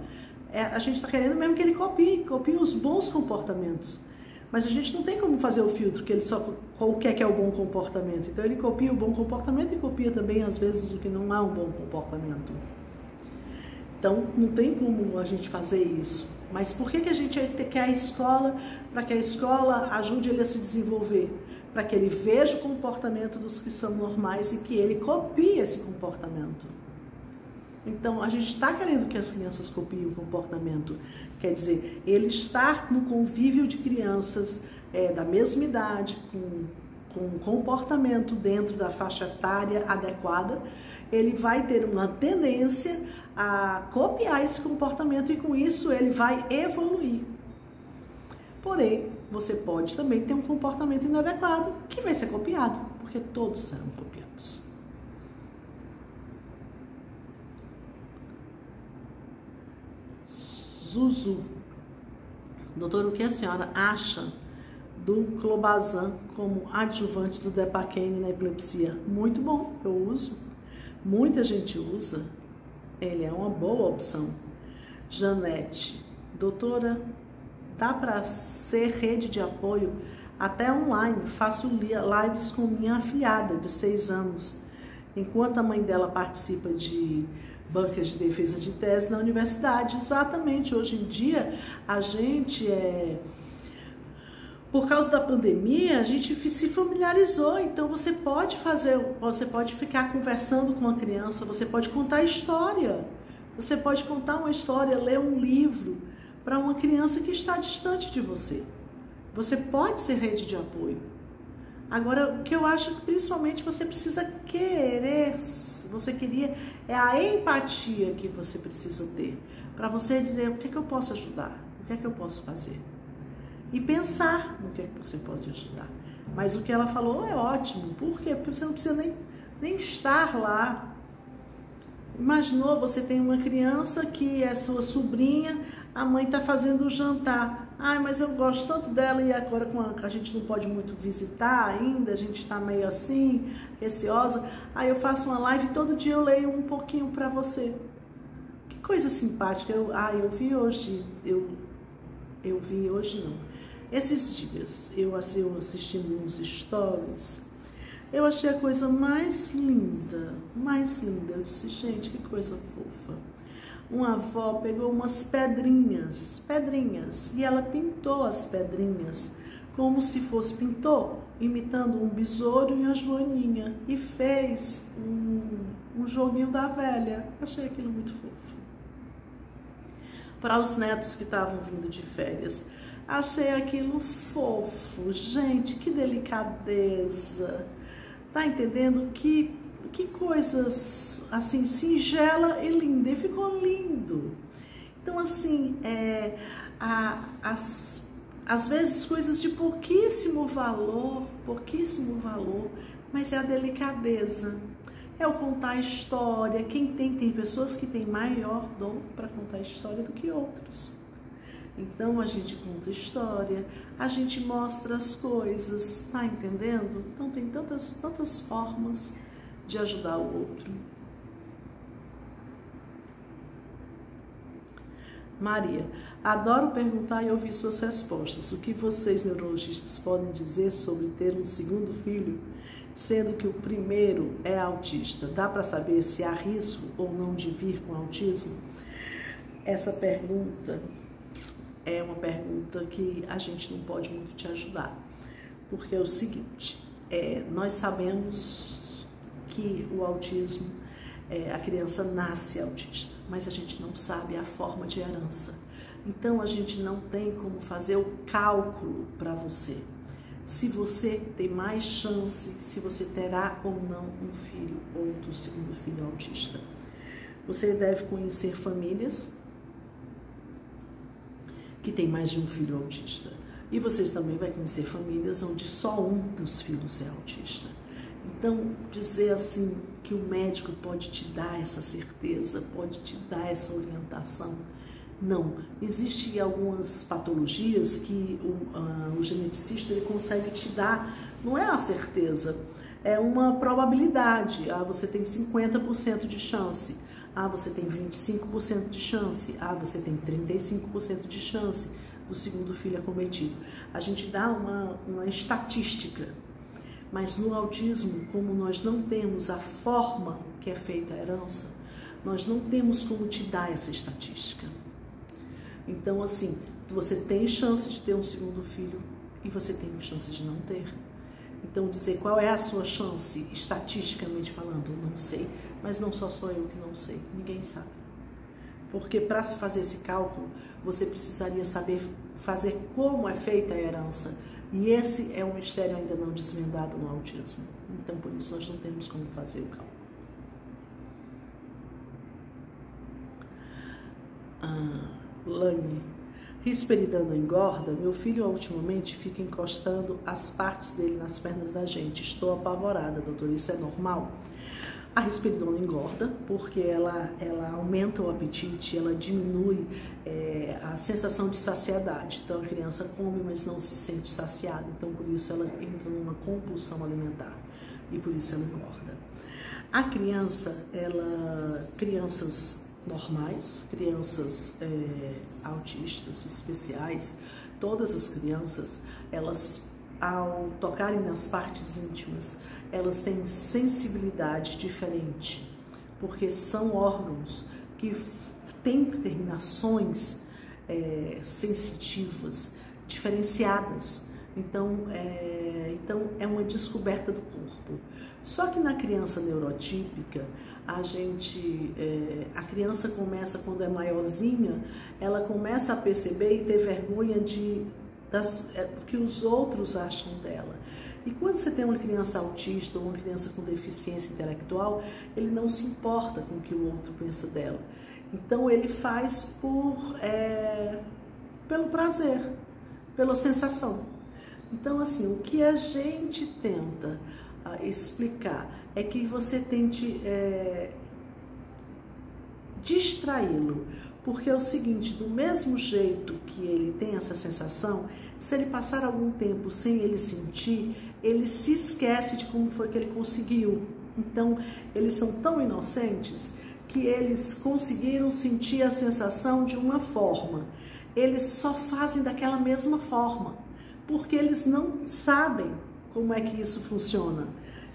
a gente está querendo mesmo que ele copie os bons comportamentos. Mas a gente não tem como fazer o filtro, que ele só quer que é o bom comportamento. Então, ele copia o bom comportamento e copia também, às vezes, o que não é um bom comportamento. Então, não tem como a gente fazer isso. Mas por que a gente quer a escola? Para que a escola ajude ele a se desenvolver. Para que ele veja o comportamento dos que são normais e que ele copie esse comportamento. Então, a gente está querendo que as crianças copiem o comportamento. Quer dizer, ele estar no convívio de crianças da mesma idade, com um comportamento dentro da faixa etária adequada, ele vai ter uma tendência a copiar esse comportamento e com isso ele vai evoluir. Porém, você pode também ter um comportamento inadequado que vai ser copiado, porque todos serão copiados. Zuzu. Doutor, o que a senhora acha do clobazam como adjuvante do Depakote na epilepsia? Muito bom, eu uso. Muita gente usa. Ele é uma boa opção. Janete, doutora, dá para ser rede de apoio até online? Faço lives com minha afilhada de 6 anos, enquanto a mãe dela participa de bancas de defesa de tese na universidade. Exatamente, hoje em dia a gente por causa da pandemia, a gente se familiarizou, então você pode ficar conversando com a criança, você pode contar história, você pode contar uma história, ler um livro para uma criança que está distante de você. Você pode ser rede de apoio. Agora, o que eu acho que principalmente você precisa querer, é a empatia que você precisa ter, para você dizer o que é que eu posso ajudar, o que é que eu posso fazer. E pensar no que é que você pode ajudar. Mas o que ela falou é ótimo. Por quê? Porque você não precisa nem estar lá. Imaginou, você tem uma criança que é sua sobrinha, a mãe está fazendo o jantar. Ai, mas eu gosto tanto dela e agora a gente não pode muito visitar ainda, a gente está meio assim, receosa. Aí eu faço uma live e todo dia eu leio um pouquinho para você. Que coisa simpática. Eu vi hoje, não. Esses dias eu assisti uns stories, eu achei a coisa mais linda, eu disse, gente, que coisa fofa. Uma avó pegou umas pedrinhas, e ela pintou as pedrinhas como se pintou, imitando um besouro e uma joaninha, e fez um joguinho da velha. Achei aquilo muito fofo. Para os netos que estavam vindo de férias, achei aquilo fofo. Gente, que delicadeza. Tá entendendo? Que coisas, assim, singela e linda. E ficou lindo. Então, assim, às vezes coisas de pouquíssimo valor, mas é a delicadeza. É o contar a história. Tem pessoas que têm maior dom para contar a história do que outros. Então, a gente conta história, a gente mostra as coisas, tá entendendo? Então, tem tantas formas de ajudar o outro. Maria, adoro perguntar e ouvir suas respostas. O que vocês, neurologistas, podem dizer sobre ter um segundo filho, sendo que o primeiro é autista? Dá para saber se há risco ou não de vir com autismo? Essa pergunta é uma pergunta que a gente não pode muito te ajudar, porque é o seguinte, nós sabemos que o autismo, a criança nasce autista, mas a gente não sabe a forma de herança. Então a gente não tem como fazer o cálculo para você, se você tem mais chance, se você terá ou não um filho ou do segundo filho autista. Você deve conhecer famílias que tem mais de um filho autista. E vocês também vão conhecer famílias onde só um dos filhos é autista. Então, dizer assim que o médico pode te dar essa certeza, pode te dar essa orientação, não. Existem algumas patologias que o geneticista ele consegue te dar, não é a certeza, é uma probabilidade. Você tem 50% de chance. Você tem 25% de chance. Você tem 35% de chance do segundo filho acometido. A gente dá uma estatística, mas no autismo, como nós não temos a forma que é feita a herança, nós não temos como te dar essa estatística. Então, assim, você tem chance de ter um segundo filho e você tem chance de não ter. Então, dizer qual é a sua chance, estatisticamente falando, não sei, mas não só sou eu que não sei, ninguém sabe. Porque para se fazer esse cálculo, você precisaria saber fazer como é feita a herança. E esse é um mistério ainda não desvendado no autismo. Então, por isso, nós não temos como fazer o cálculo. Lani, risperidona engorda? Meu filho ultimamente fica encostando as partes dele nas pernas da gente. Estou apavorada, doutor. Isso é normal? A risperidona engorda porque ela aumenta o apetite, ela diminui a sensação de saciedade. Então a criança come, mas não se sente saciada. Então por isso ela entra numa compulsão alimentar e por isso ela engorda. A criança, crianças normais, crianças autistas, especiais, todas as crianças, elas, ao tocarem nas partes íntimas, elas têm sensibilidade diferente, porque são órgãos que têm terminações sensitivas, diferenciadas. Então é uma descoberta do corpo. Só que na criança neurotípica, a criança começa, quando é maiorzinha, ela começa a perceber e ter vergonha do que os outros acham dela. E quando você tem uma criança autista ou uma criança com deficiência intelectual, ele não se importa com o que o outro pensa dela. Então ele faz pelo prazer, pela sensação. Então assim, o que a gente tenta explicar é que você tente distraí-lo, porque é o seguinte, do mesmo jeito que ele tem essa sensação, se ele passar algum tempo sem ele sentir, ele se esquece de como foi que ele conseguiu. Então eles são tão inocentes que eles conseguiram sentir a sensação de uma forma, eles só fazem daquela mesma forma, porque eles não sabem como é que isso funciona.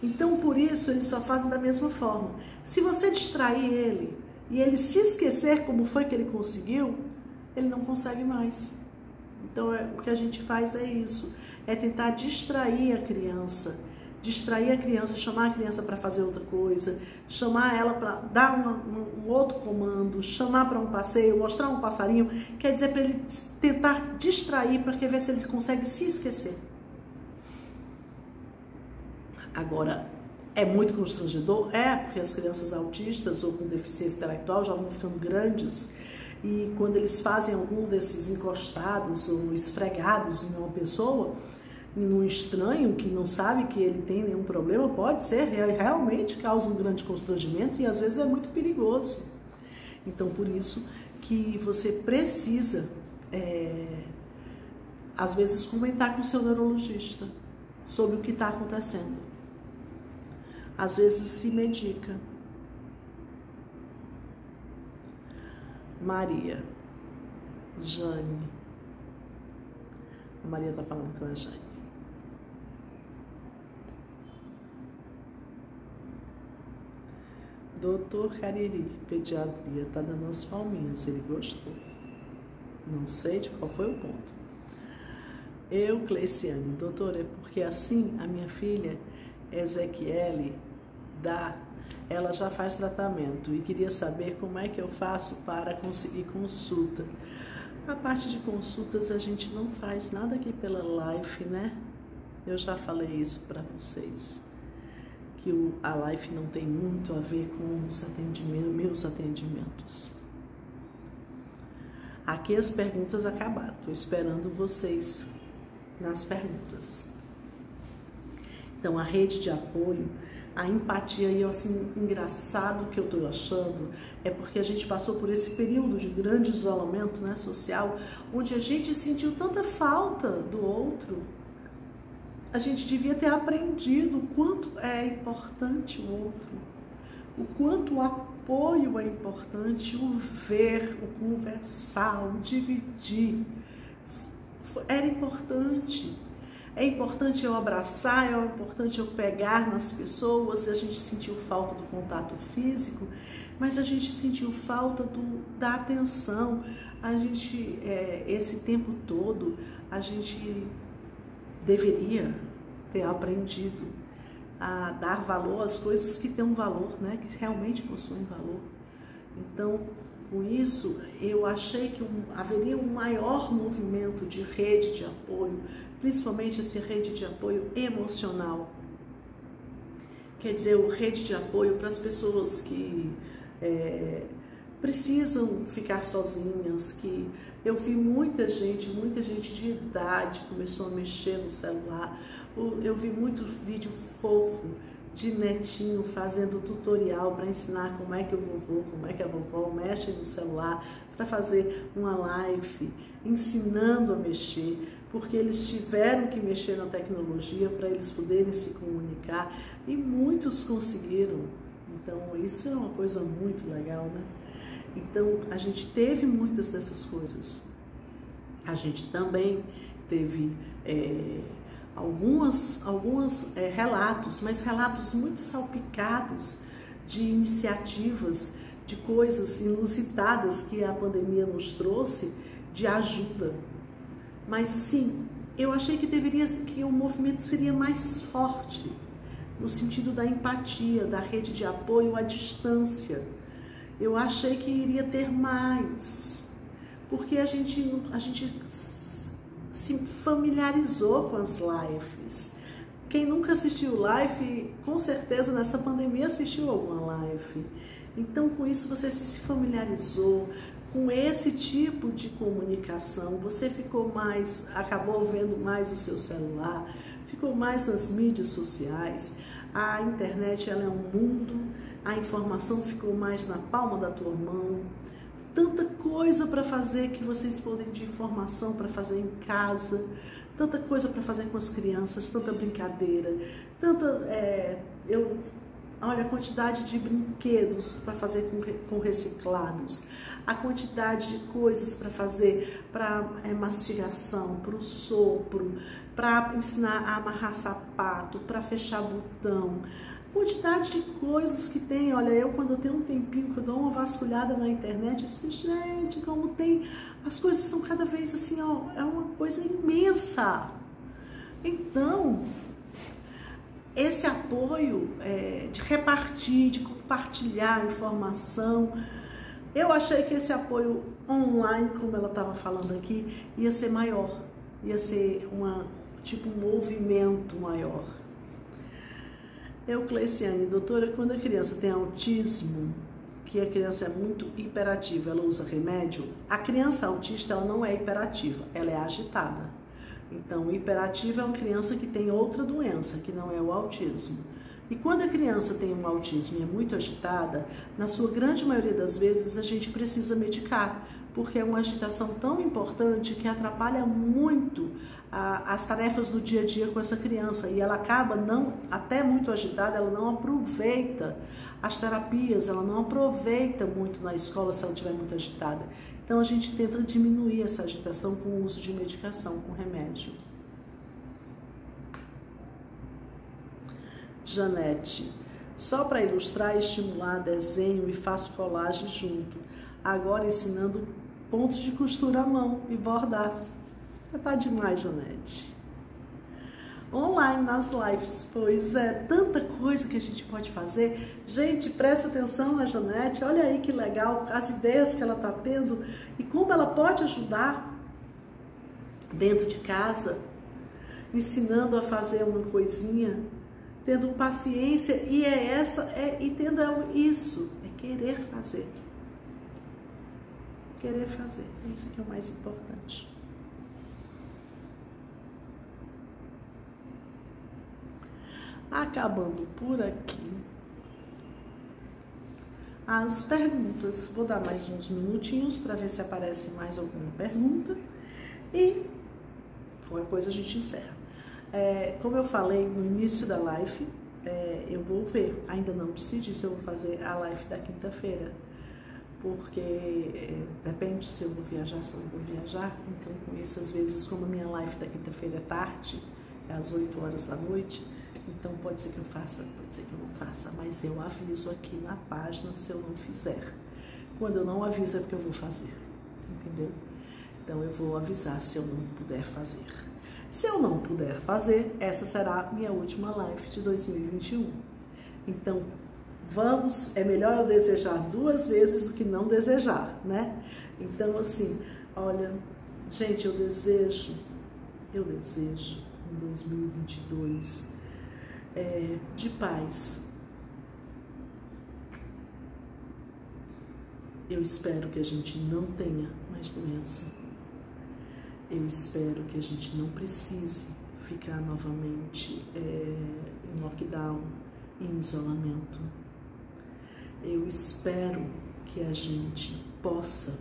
Então, por isso, eles só fazem da mesma forma. Se você distrair ele e ele se esquecer como foi que ele conseguiu, ele não consegue mais. Então, o que a gente faz é isso, é tentar distrair a criança, chamar a criança para fazer outra coisa, chamar ela para dar um outro comando, chamar para um passeio, mostrar um passarinho, quer dizer, para ele tentar distrair, para ver se ele consegue se esquecer. Agora, é muito constrangedor? Porque as crianças autistas ou com deficiência intelectual já vão ficando grandes e quando eles fazem algum desses encostados ou esfregados em uma pessoa, em um estranho que não sabe que ele tem nenhum problema, pode ser, realmente causa um grande constrangimento e às vezes é muito perigoso. Então, por isso que você precisa, às vezes, comentar com o seu neurologista sobre o que está acontecendo. Às vezes se medica. Maria, Jane. A Maria está falando com a Jane. Doutor Cariri, pediatria, está dando as palminhas, ele gostou. Não sei de qual foi o ponto. Eu, Cleiciane, doutor, é porque assim a minha filha Ezequiele ela já faz tratamento e queria saber como é que eu faço para conseguir consulta. A parte de consultas a gente não faz nada aqui pela Life, né? Eu já falei isso para vocês, que a Life não tem muito a ver com os meus atendimentos. Aqui as perguntas acabaram, estou esperando vocês nas perguntas. Então, a rede de apoio, a empatia, e assim, engraçado que eu estou achando, é porque a gente passou por esse período de grande isolamento, né, social, onde a gente sentiu tanta falta do outro. A gente devia ter aprendido o quanto é importante o outro, o quanto o apoio é importante, o ver, o conversar, o dividir. Era importante. É importante eu abraçar, é importante eu pegar nas pessoas. A gente sentiu falta do contato físico, mas a gente sentiu falta da atenção. A gente, esse tempo todo, a gente deveria ter aprendido a dar valor às coisas que têm um valor, né? Que realmente possuem valor. Então, com isso, eu achei que haveria um maior movimento de rede de apoio, principalmente essa rede de apoio emocional. Quer dizer, o rede de apoio para as pessoas que precisam ficar sozinhas, que eu vi muita gente de idade começou a mexer no celular. Eu vi muito vídeo fofo de netinho fazendo tutorial para ensinar como é que o vovô, como é que a vovó mexe no celular, para fazer uma live ensinando a mexer, porque eles tiveram que mexer na tecnologia para eles poderem se comunicar e muitos conseguiram. Então isso é uma coisa muito legal, né? Então, a gente teve muitas dessas coisas. A gente também teve alguns relatos, mas relatos muito salpicados de iniciativas, de coisas inusitadas que a pandemia nos trouxe de ajuda. Mas sim, eu achei que o movimento seria mais forte, no sentido da empatia, da rede de apoio à distância. Eu achei que iria ter mais, porque a gente se familiarizou com as lives. Quem nunca assistiu live, com certeza nessa pandemia assistiu alguma live. Então, com isso você se familiarizou com esse tipo de comunicação, você acabou vendo mais o seu celular, ficou mais nas mídias sociais. A internet, ela é um mundo, a informação ficou mais na palma da tua mão. Tanta coisa para fazer que vocês podem de informação para fazer em casa, tanta coisa para fazer com as crianças, tanta brincadeira, olha a quantidade de brinquedos para fazer com reciclados, a quantidade de coisas para fazer para mastigação, para o sopro, para ensinar a amarrar sapato, para fechar botão, quantidade de coisas que tem. Olha, eu quando eu tenho um tempinho que eu dou uma vasculhada na internet, eu disse, gente, como tem, as coisas estão cada vez assim, ó, é uma coisa imensa. Então, esse apoio de repartir, de compartilhar a informação, eu achei que esse apoio online, como ela estava falando aqui, ia ser maior, ia ser um movimento maior. Cleiciane, doutora, quando a criança tem autismo, que a criança é muito hiperativa, ela usa remédio, a criança autista ela não é hiperativa, ela é agitada. Então, hiperativa é uma criança que tem outra doença, que não é o autismo. E quando a criança tem um autismo e é muito agitada, na sua grande maioria das vezes a gente precisa medicar, porque é uma agitação tão importante que atrapalha muito as tarefas do dia a dia com essa criança. E ela acaba, até muito agitada, ela não aproveita as terapias, ela não aproveita muito na escola se ela estiver muito agitada. Então a gente tenta diminuir essa agitação com o uso de medicação, com remédio. Janete, só para ilustrar e estimular desenho e faço colagem junto. Agora ensinando pontos de costura à mão e bordar. Tá demais, Janete. Online nas lives, pois é, tanta coisa que a gente pode fazer. Gente, presta atenção na Janete, olha aí que legal as ideias que ela tá tendo e como ela pode ajudar dentro de casa, ensinando a fazer uma coisinha, tendo paciência, e tendo isso, querer fazer. Querer fazer, isso que é o mais importante. Acabando por aqui as perguntas. Vou dar mais uns minutinhos para ver se aparece mais alguma pergunta e qualquer coisa a gente encerra. Como eu falei no início da live, eu vou ver, ainda não decidi se eu vou fazer a live da quinta-feira, porque depende se eu vou viajar, se eu não vou viajar. Então, com isso, às vezes, como a minha live da quinta-feira é tarde, é às 8 horas da noite, então pode ser que eu faça, pode ser que eu não faça, mas eu aviso aqui na página se eu não fizer. Quando eu não aviso é porque eu vou fazer, entendeu? Então eu vou avisar se eu não puder fazer. Se eu não puder fazer, essa será minha última live de 2021. Então, é melhor eu desejar 2 vezes do que não desejar, né? Então, assim, olha, gente, eu desejo em 2022 de paz. Eu espero que a gente não tenha mais doença. Eu espero que a gente não precise ficar novamente em lockdown, em isolamento. Eu espero que a gente possa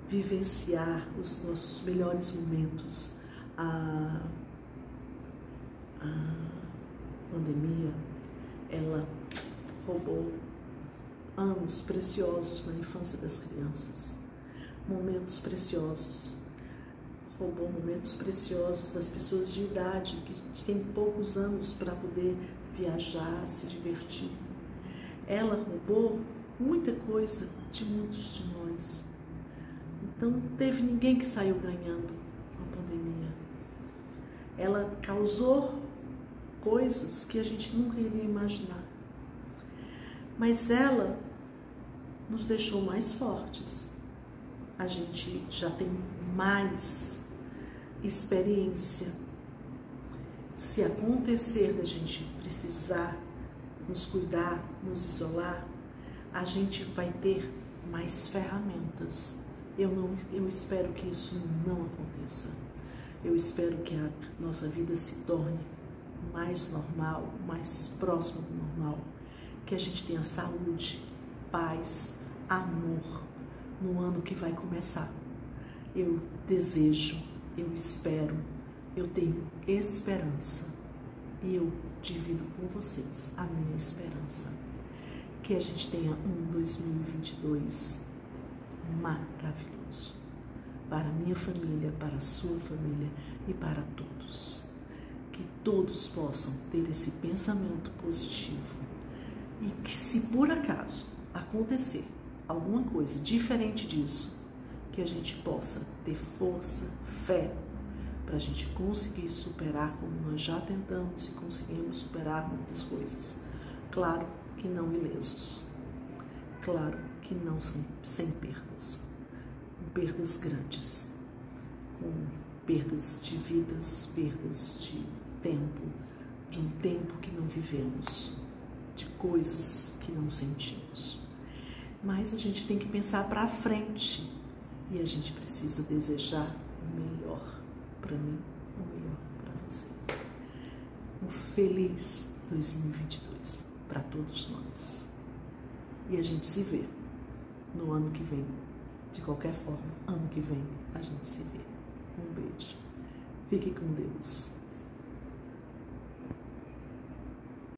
vivenciar os nossos melhores momentos. A pandemia, ela roubou anos preciosos na infância das crianças, momentos preciosos. Roubou momentos preciosos das pessoas de idade que têm poucos anos para poder viajar, se divertir. Ela roubou muita coisa de muitos de nós. Então, não teve ninguém que saiu ganhando com a pandemia. Ela causou coisas que a gente nunca iria imaginar. Mas ela nos deixou mais fortes. A gente já tem mais experiência. Se acontecer da gente precisar nos cuidar, nos isolar, a gente vai ter mais ferramentas. Eu espero que isso não aconteça. Eu espero que a nossa vida se torne mais normal, mais próxima do normal. Que a gente tenha saúde, paz, amor no ano que vai começar. Eu desejo, eu espero, eu tenho esperança e eu divido com vocês a minha esperança. Que a gente tenha um 2022 maravilhoso para a minha família, para a sua família e para todos. Que todos possam ter esse pensamento positivo e que, se por acaso acontecer alguma coisa diferente disso, que a gente possa ter força, fé, para a gente conseguir superar como nós já tentamos e conseguimos superar muitas coisas. Claro que não ilesos, claro que não sem perdas, com perdas grandes, com perdas de vidas, perdas de um tempo que não vivemos, de coisas que não sentimos. Mas a gente tem que pensar para frente e a gente precisa desejar o melhor para mim, o melhor para você. Um feliz 2022 para todos nós. E a gente se vê no ano que vem. De qualquer forma, ano que vem a gente se vê. Um beijo. Fique com Deus.